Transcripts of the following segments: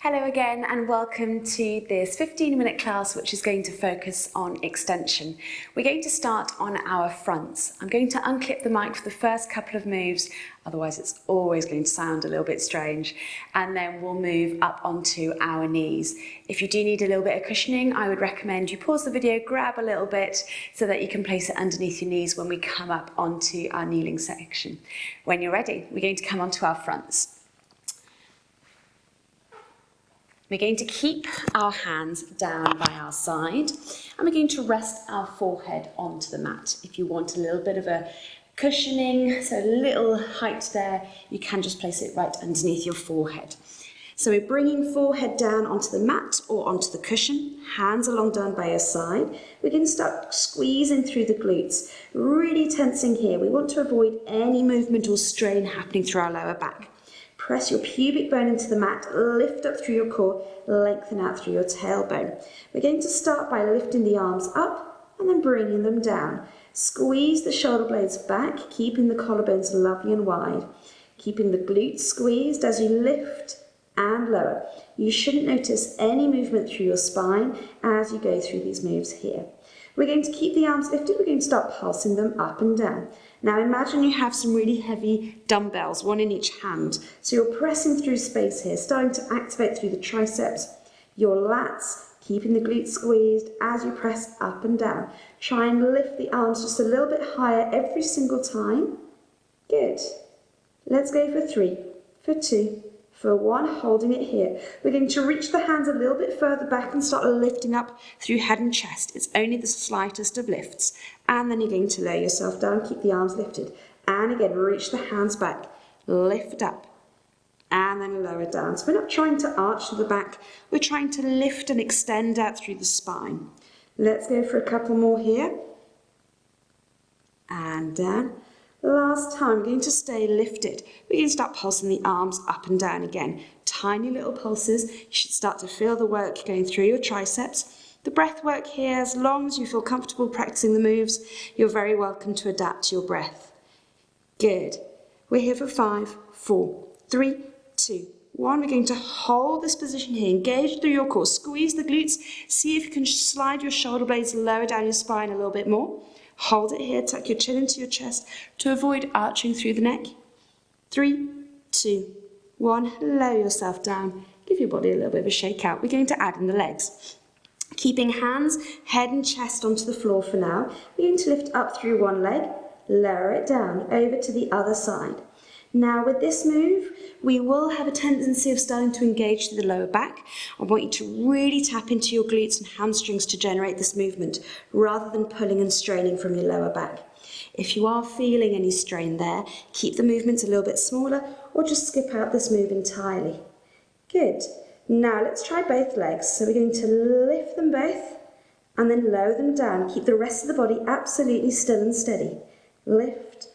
Hello again and welcome to this 15-minute class which is going to focus on extension. We're going to start on our fronts. I'm going to unclip the mic for the first couple of moves, otherwise it's always going to sound a little bit strange, and then we'll move up onto our knees. If you do need a little bit of cushioning, I would recommend you pause the video, grab a little bit so that you can place it underneath your knees when we come up onto our kneeling section. When you're ready, we're going to come onto our fronts. We're going to keep our hands down by our side and we're going to rest our forehead onto the mat. If you want a little bit of a cushioning, so a little height there, you can just place it right underneath your forehead. So we're bringing forehead down onto the mat or onto the cushion, hands along down by your side. We're going to start squeezing through the glutes, really tensing here. We want to avoid any movement or strain happening through our lower back. Press your pubic bone into the mat, lift up through your core, lengthen out through your tailbone. We're going to start by lifting the arms up and then bringing them down. Squeeze the shoulder blades back, keeping the collarbones lovely and wide. Keeping the glutes squeezed as you lift and lower. You shouldn't notice any movement through your spine as you go through these moves here. We're going to keep the arms lifted, we're going to start pulsing them up and down. Now imagine you have some really heavy dumbbells, one in each hand. So you're pressing through space here, starting to activate through the triceps, your lats, keeping the glutes squeezed as you press up and down. Try and lift the arms just a little bit higher every single time. Good. Let's go for 3, for 2, for 1, holding it here. We're going to reach the hands a little bit further back and start lifting up through head and chest. It's only the slightest of lifts. And then you're going to lay yourself down, keep the arms lifted. And again, reach the hands back, lift up, and then lower down. So we're not trying to arch to the back, we're trying to lift and extend out through the spine. Let's go for a couple more here. And down. Last time, we're going to stay lifted. We're going to start pulsing the arms up and down again. Tiny little pulses. You should start to feel the work going through your triceps. The breath work here, as long as you feel comfortable practicing the moves, you're very welcome to adapt to your breath. Good. We're here for 5, 4, 3, 2, 1. We're going to hold this position here. Engage through your core. Squeeze the glutes. See if you can slide your shoulder blades lower down your spine a little bit more. Hold it here, tuck your chin into your chest to avoid arching through the neck. 3, 2, 1, lower yourself down. Give your body a little bit of a shake out. We're going to add in the legs. Keeping hands, head and chest onto the floor for now. We're going to lift up through one leg, lower it down, over to the other side. Now with this move, we will have a tendency of starting to engage through the lower back. I want you to really tap into your glutes and hamstrings to generate this movement, rather than pulling and straining from your lower back. If you are feeling any strain there, keep the movements a little bit smaller, or just skip out this move entirely. Good. Now let's try both legs. So we're going to lift them both, and then lower them down. Keep the rest of the body absolutely still and steady. Lift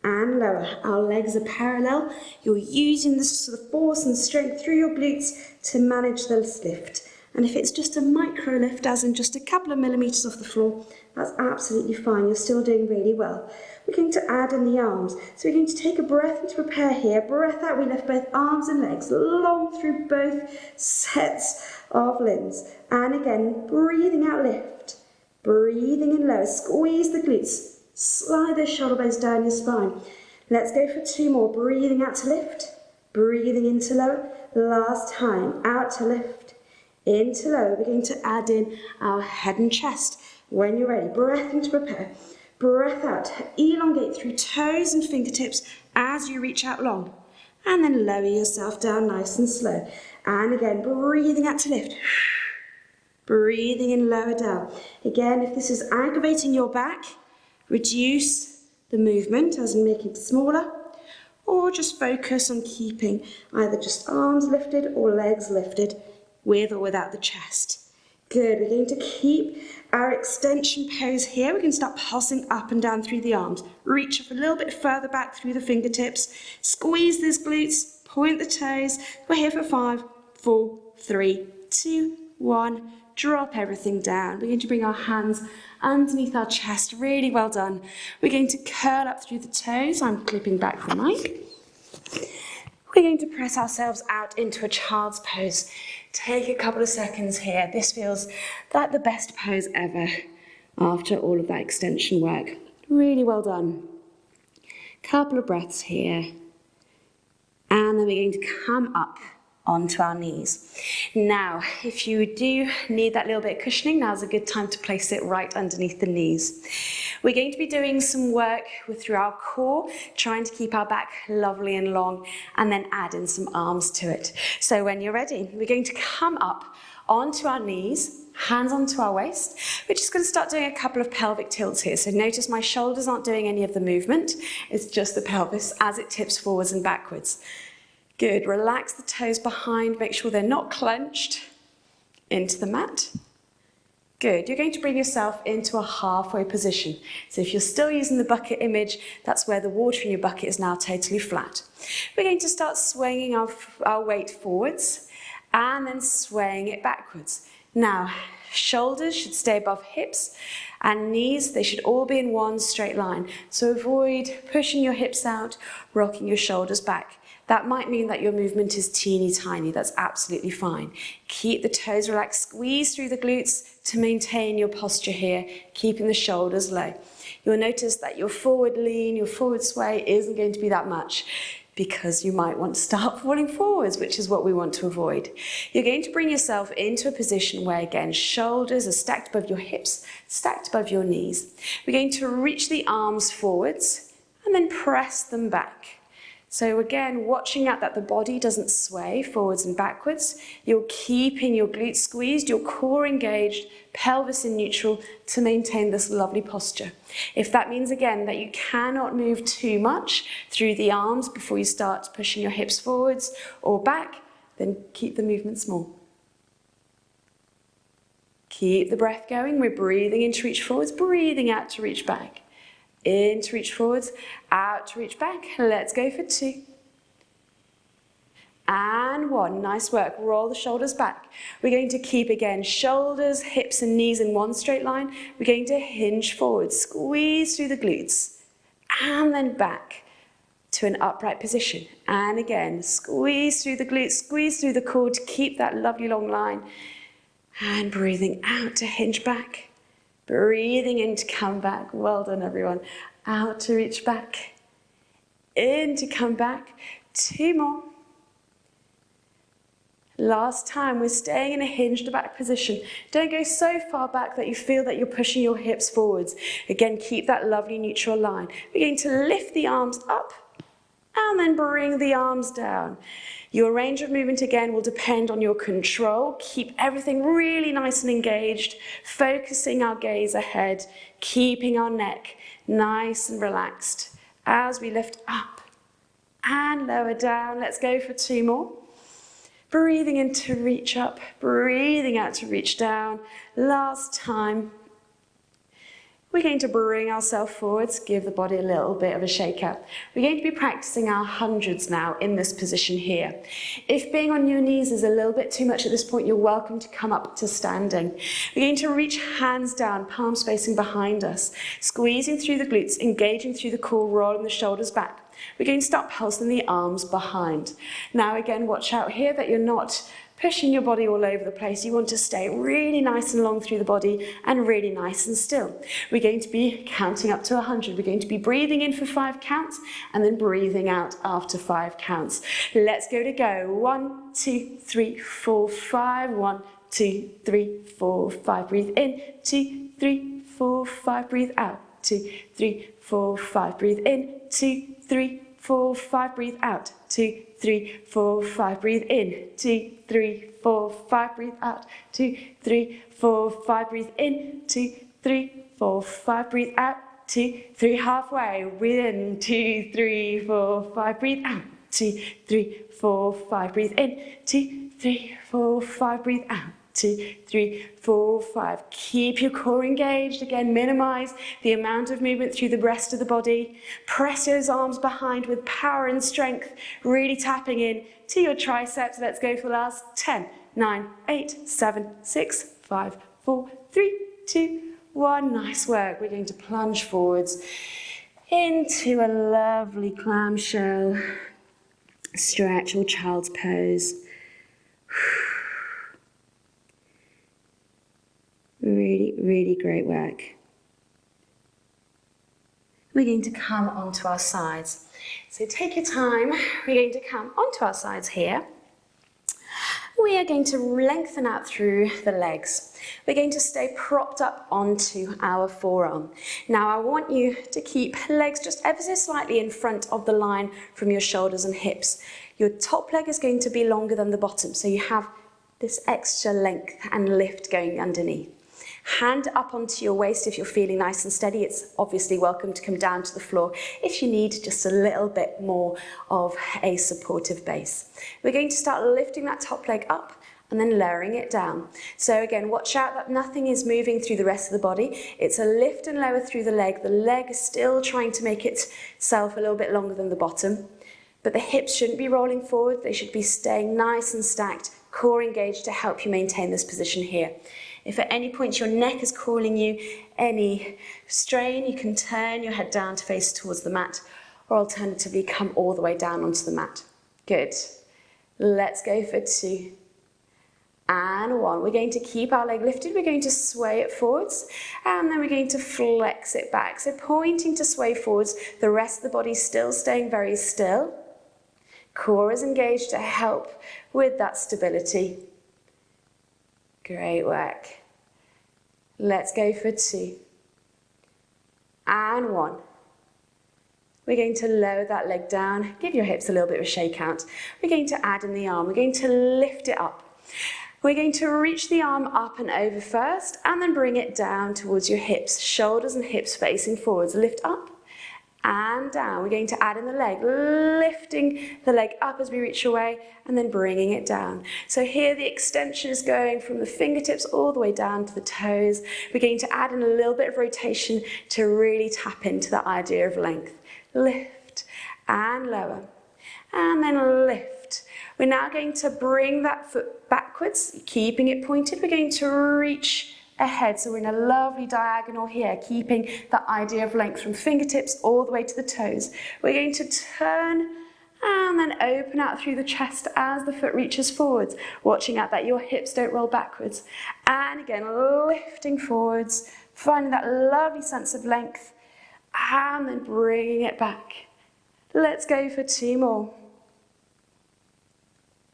and lower. Our legs are parallel. You're using this sort of force and strength through your glutes to manage this lift. And if it's just a micro lift, as in just a couple of millimeters off the floor, that's absolutely fine. You're still doing really well. We're going to add in the arms. So we're going to take a breath and to prepare here. Breath out, we lift both arms and legs long through both sets of limbs. And again, breathing out, lift. Breathing in lower, squeeze the glutes. Slide those shoulder blades down your spine. Let's go for 2 more. Breathing out to lift, breathing into lower. Last time, out to lift, into lower. We're going to add in our head and chest. When you're ready, breath in to prepare. Breath out, elongate through toes and fingertips as you reach out long. And then lower yourself down nice and slow. And again, breathing out to lift. Breathing in lower down. Again, if this is aggravating your back, reduce the movement, as in making it smaller, or just focus on keeping either just arms lifted or legs lifted, with or without the chest. Good, we're going to keep our extension pose here. We're going to start pulsing up and down through the arms. Reach up a little bit further back through the fingertips. Squeeze these glutes, point the toes. We're here for 5, 4, 3, 2, 1. Drop everything down. We're going to bring our hands underneath our chest. Really well done. We're going to curl up through the toes. I'm clipping back the mic. We're going to press ourselves out into a child's pose. Take a couple of seconds here. This feels like the best pose ever after all of that extension work. Really well done. Couple of breaths here. And then we're going to come up onto our knees. Now, if you do need that little bit of cushioning, now's a good time to place it right underneath the knees. We're going to be doing some work through our core, trying to keep our back lovely and long, and then add in some arms to it. So when you're ready, we're going to come up onto our knees, hands onto our waist. We're just going to start doing a couple of pelvic tilts here. So notice my shoulders aren't doing any of the movement. It's just the pelvis as it tips forwards and backwards. Good. Relax the toes behind. Make sure they're not clenched into the mat. Good. You're going to bring yourself into a halfway position. So if you're still using the bucket image, that's where the water in your bucket is now totally flat. We're going to start swinging our weight forwards and then swaying it backwards. Now, shoulders should stay above hips and knees, they should all be in one straight line. So avoid pushing your hips out, rocking your shoulders back. That might mean that your movement is teeny tiny. That's absolutely fine. Keep the toes relaxed, squeeze through the glutes to maintain your posture here, keeping the shoulders low. You'll notice that your forward lean, your forward sway isn't going to be that much because you might want to start falling forwards, which is what we want to avoid. You're going to bring yourself into a position where, again, shoulders are stacked above your hips, stacked above your knees. We're going to reach the arms forwards and then press them back. So again, watching out that the body doesn't sway forwards and backwards. You're keeping your glutes squeezed, your core engaged, pelvis in neutral to maintain this lovely posture. If that means, again, that you cannot move too much through the arms before you start pushing your hips forwards or back, then keep the movement small. Keep the breath going. We're breathing in to reach forwards, breathing out to reach back. In to reach forwards, out to reach back. Let's go for 2. And 1. Nice work. Roll the shoulders back. We're going to keep, again, shoulders, hips and knees in one straight line. We're going to hinge forward, squeeze through the glutes, and then back to an upright position. And again, squeeze through the glutes, squeeze through the core to keep that lovely long line. And breathing out to hinge back. Breathing in to come back. Well done, everyone. Out to reach back. In to come back. 2 more. Last time, we're staying in a hinged back position. Don't go so far back that you feel that you're pushing your hips forwards. Again, keep that lovely neutral line. We're going to lift the arms up and then bring the arms down. Your range of movement, again, will depend on your control. Keep everything really nice and engaged, focusing our gaze ahead, keeping our neck nice and relaxed as we lift up and lower down. Let's go for 2 more. Breathing in to reach up, breathing out to reach down. Last time. We're going to bring ourselves forwards, give the body a little bit of a shake up. We're going to be practicing our hundreds now in this position here. If being on your knees is a little bit too much at this point, you're welcome to come up to standing. We're going to reach hands down, palms facing behind us, squeezing through the glutes, engaging through the core, rolling the shoulders back. We're going to start pulsing the arms behind. Now again, watch out here that you're not pushing your body all over the place. You want to stay really nice and long through the body and really nice and still. We're going to be counting up to 100. We're going to be breathing in for 5 counts and then breathing out after 5 counts. Let's go to go. 1, 2, 3, 4, 5. 1, 2, 3, 4, 5. Breathe in. 2, 3, 4, 5. Breathe out. 2, 3, 4, 5. Breathe in. 2, 3, 4, 5. Breathe out. 2, 3, 4, 5. Breathe in. 2, 3, 4, 5. Breathe out. 2, 3, 4, 5. Breathe in. 2, 3, 4, 5. Breathe out. 2, 3. Halfway. Breathe in. 2, 3, 4, 5. Breathe out. 2, 3, 4, 5. Breathe in. 2, 3, 4, 5. Breathe out. 2, 3, 4, 5. Keep your core engaged. Again, minimize the amount of movement through the rest of the body. Press those arms behind with power and strength, really tapping in to your triceps. Let's go for the last 10, 9, 8, 7, 6, 5, 4, 3, 2, 1. Nice work. We're going to plunge forwards into a lovely clamshell. Stretch or child's pose. Really, really great work. We're going to come onto our sides. So take your time. We're going to come onto our sides here. We are going to lengthen out through the legs. We're going to stay propped up onto our forearm. Now I want you to keep legs just ever so slightly in front of the line from your shoulders and hips. Your top leg is going to be longer than the bottom, so you have this extra length and lift going underneath. Hand up onto your waist if you're feeling nice and steady. It's obviously welcome to come down to the floor if you need just a little bit more of a supportive base. We're going to start lifting that top leg up and then lowering it down. So again, watch out that nothing is moving through the rest of the body. It's a lift and lower through the leg. The leg is still trying to make itself a little bit longer than the bottom, but the hips shouldn't be rolling forward. They should be staying nice and stacked, core engaged to help you maintain this position here. If at any point your neck is calling you any strain, you can turn your head down to face towards the mat, or alternatively come all the way down onto the mat. Good. Let's go for 2 and 1. We're going to keep our leg lifted. We're going to sway it forwards, and then we're going to flex it back. So pointing to sway forwards, the rest of the body still staying very still. Core is engaged to help with that stability. Great work. Let's go for 2 and 1. We're going to lower that leg down. Give your hips a little bit of a shake out. We're going to add in the arm. We're going to lift it up. We're going to reach the arm up and over first, and then bring it down towards your hips. Shoulders and hips facing forwards. Lift up and down. We're going to add in the leg, lifting the leg up as we reach away and then bringing it down. So here the extension is going from the fingertips all the way down to the toes. We're going to add in a little bit of rotation to really tap into that idea of length. Lift and lower and then lift. We're now going to bring that foot backwards, keeping it pointed. We're going to reach ahead, so we're in a lovely diagonal here, keeping that idea of length from fingertips all the way to the toes. We're going to turn and then open out through the chest as the foot reaches forwards, watching out that your hips don't roll backwards. And again, lifting forwards, finding that lovely sense of length, and then bringing it back. Let's go for 2 more.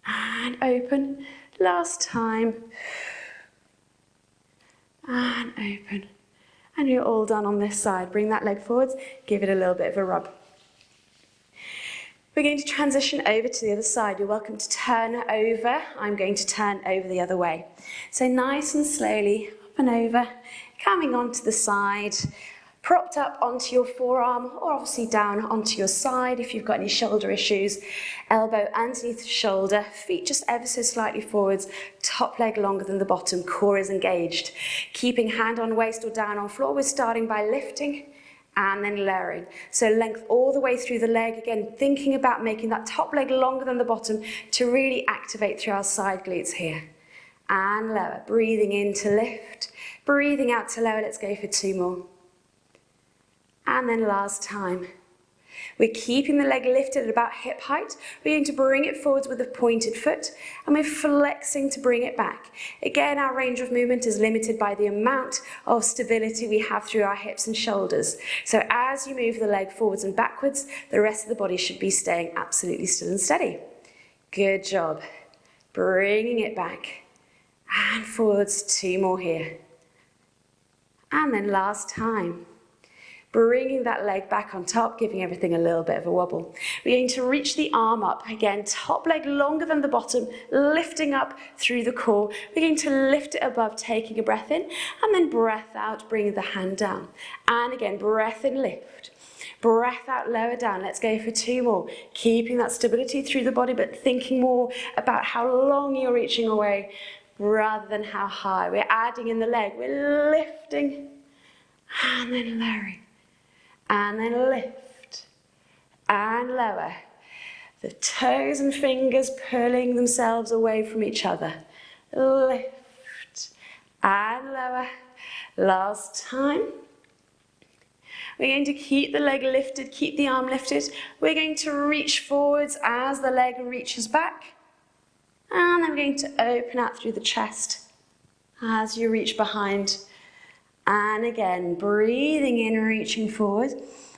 And open. Last time. And open. And you're all done on this side. Bring that leg forwards, give it a little bit of a rub. We're going to transition over to the other side. You're welcome to turn over. I'm going to turn over the other way. So nice and slowly, up and over, coming onto the side, propped up onto your forearm, or obviously down onto your side if you've got any shoulder issues. Elbow underneath the shoulder, feet just ever so slightly forwards, top leg longer than the bottom, core is engaged. Keeping hand on waist or down on floor, we're starting by lifting and then lowering. So length all the way through the leg, again thinking about making that top leg longer than the bottom to really activate through our side glutes here. And lower, breathing in to lift, breathing out to lower. Let's go for 2 more. And then last time. We're keeping the leg lifted at about hip height. We're going to bring it forwards with a pointed foot, and we're flexing to bring it back. Again, our range of movement is limited by the amount of stability we have through our hips and shoulders. So as you move the leg forwards and backwards, the rest of the body should be staying absolutely still and steady. Good job. Bringing it back and forwards. 2 more here. And then last time. Bringing that leg back on top, giving everything a little bit of a wobble. We're going to reach the arm up. Again, top leg longer than the bottom, lifting up through the core. We're going to lift it above, taking a breath in, and then breath out, bringing the hand down. And again, breath in, lift. Breath out, lower down. Let's go for 2 more. Keeping that stability through the body, but thinking more about how long you're reaching away rather than how high. We're adding in the leg. We're lifting and then lowering. And then lift and lower. The toes and fingers pulling themselves away from each other. Lift and lower. Last time. We're going to keep the leg lifted, keep the arm lifted. We're going to reach forwards as the leg reaches back. And then we're going to open out through the chest as you reach behind. And again, breathing in, reaching forward.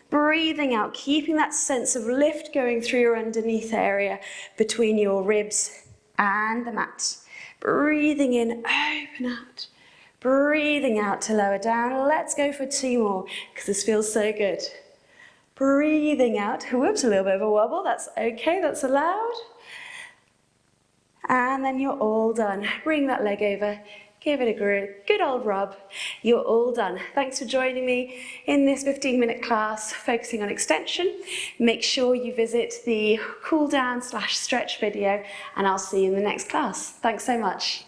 Breathing out, keeping that sense of lift going through your underneath area between your ribs and the mat. Breathing in, open out. Breathing out to lower down. Let's go for 2 more because this feels so good. Breathing out. Whoops, a little bit of a wobble. That's okay, that's allowed. And then you're all done. Bring that leg over. Give it a good old rub. You're all done. Thanks for joining me in this 15-minute class focusing on extension. Make sure you visit the cool down / stretch video and I'll see you in the next class. Thanks so much.